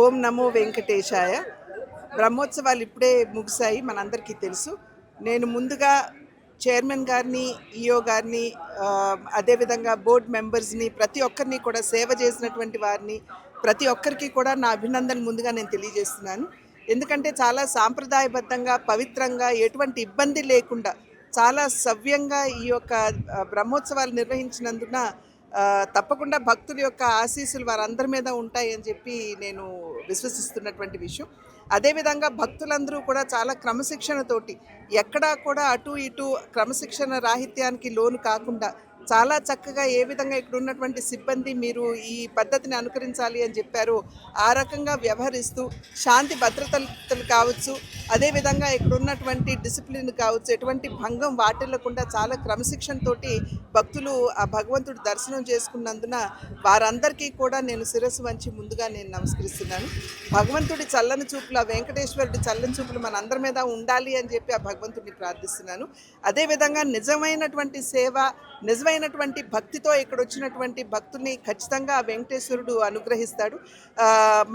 ఓం నమో వెంకటేశాయ. బ్రహ్మోత్సవాలు ఇప్పుడే ముగిశాయి, మనందరికీ తెలుసు. నేను ముందుగా చైర్మన్ గారిని, ఈఓ గారిని, అదేవిధంగా బోర్డు మెంబర్స్ని, ప్రతి ఒక్కరిని కూడా సేవ చేసినటువంటి వారిని ప్రతి ఒక్కరికి కూడా నా అభినందనలు ముందుగా నేను తెలియజేస్తున్నాను. ఎందుకంటే చాలా సాంప్రదాయబద్ధంగా, పవిత్రంగా, ఎటువంటి ఇబ్బంది లేకుండా చాలా సవ్యంగా ఈ యొక్క బ్రహ్మోత్సవాలు నిర్వహించినందున తప్పకుండా భక్తుల యొక్క ఆశీస్సులు వారందరి మీద ఉంటాయని చెప్పి నేను విశ్వసిస్తున్నటువంటి విషయం. అదేవిధంగా భక్తులందరూ కూడా చాలా క్రమశిక్షణతోటి, ఎక్కడా కూడా అటు ఇటు క్రమశిక్షణ రాహిత్యానికి లోను కాకుండా చాలా చక్కగా ఏ విధంగా ఇక్కడ ఉన్నటువంటి సిబ్బంది మీరు ఈ పద్ధతిని అనుకరించాలి అని చెప్పారో ఆ రకంగా వ్యవహరిస్తూ శాంతి భద్రతలు కావచ్చు, అదేవిధంగా ఇక్కడ ఉన్నటువంటి డిసిప్లిన్ కావచ్చు, ఎటువంటి భంగం వాటిల్లకుండా చాలా క్రమశిక్షణతోటి భక్తులు ఆ భగవంతుడి దర్శనం చేసుకున్నందున వారందరికీ కూడా నేను శిరస్సు వంచి ముందుగా నేను నమస్కరిస్తున్నాను. భగవంతుడి చల్లని చూపులు, ఆ వెంకటేశ్వరుడి చల్లని చూపులు మన అందరి మీద ఉండాలి అని చెప్పి ఆ భగవంతుడిని ప్రార్థిస్తున్నాను. అదేవిధంగా నిజమైనటువంటి సేవ, నిజమైనటువంటి భక్తితో ఇక్కడ వచ్చినటువంటి భక్తుల్ని ఖచ్చితంగా ఆ వెంకటేశ్వరుడు అనుగ్రహిస్తాడు.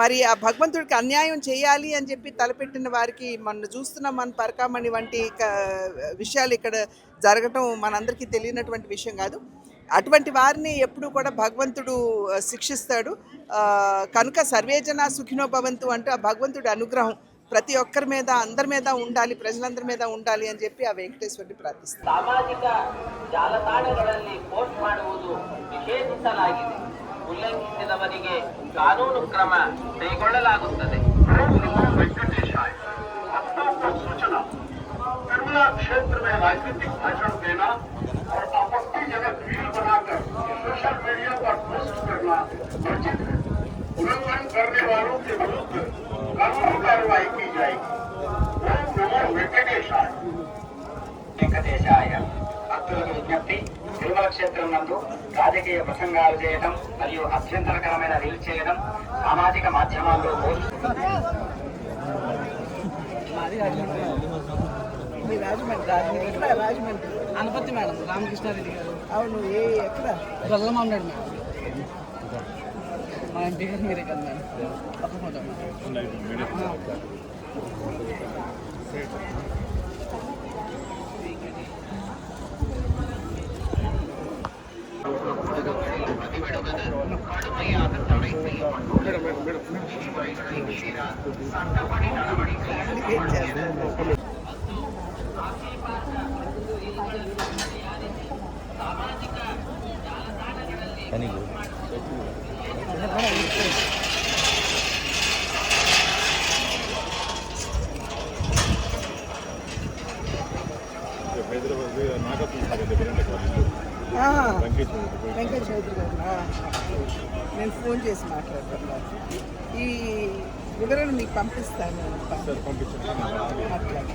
మరి ఆ భగవంతుడికి అన్యాయం చేయాలి అని చెప్పి తలపెట్టిన వారికి మనం చూస్తున్నాం, మన పరకామణి వంటి విషయాలు ఇక్కడ జరగటం మనందరికీ తెలియనటువంటి విషయం కాదు. అటువంటి వారిని ఎప్పుడూ కూడా భగవంతుడు శిక్షిస్తాడు. కనుక సర్వేజన సుఖినో భవంతు అంటూ ఆ భగవంతుడి అనుగ్రహం ప్రతి ఒక్కరి మీద, అందరి మీద ఉండాలి, ప్రజలందరి మీద ఉండాలి అని చెప్పి ಆ ವೆಂಕಟೇಶ್ವರని ಪ್ರಾರ್ಥಿಸ್ತಾರೆ. ಸಾಮಾಜಿಕ ಜಾಲತಾಣಗಳಲ್ಲಿ ಪೋಸ್ಟ್ ಮಾಡುವುದು ನಿಷೇಧಿಸಲಾಗಿದೆ. ಉಲ್ಲಂಘಿಸಿದವರಿಗೆ ಕಾನೂನು ಕ್ರಮ ಕೈಗೊಳ್ಳಲಾಗುತ್ತದೆ. निर्मला क्षेत्र में राजनीतिक भाषण देना और आपत्तिजनक वीडियो बनाकर सोशल मीडिया पर पोस्ट करना वर्जित है. उल्लंघन करने वालों के विरुद्ध कानूनी कार्रवाई की जाएगी. ओम नमो वेंकटेशाय. వెంకటేశాయ. భక్తులకు విజ్ఞప్తి, తిరుమల క్షేత్రం నందు రాజకీయ ప్రసంగాలు చేయడం మరియు అభ్యంతరకరమైన రీల్స్ చేయడం సామాజిక మాధ్యమాల్లో పోస్ట్ రాజమండ్రి అనపత్తి మేడం, రామకృష్ణారెడ్డి గారు. అవును, ఎక్కడ గొల్లమా ఉన్నాడు మేడం. మా ఎంపీ గారు మీరే కదా మేడం. తప్పకుండా వెంకట చౌదరి గారు, నేను ఫోన్ చేసి మాట్లాడతాను. ఈ వివరణ మీకు పంపిస్తాను. మాట్లాడుతున్నాను.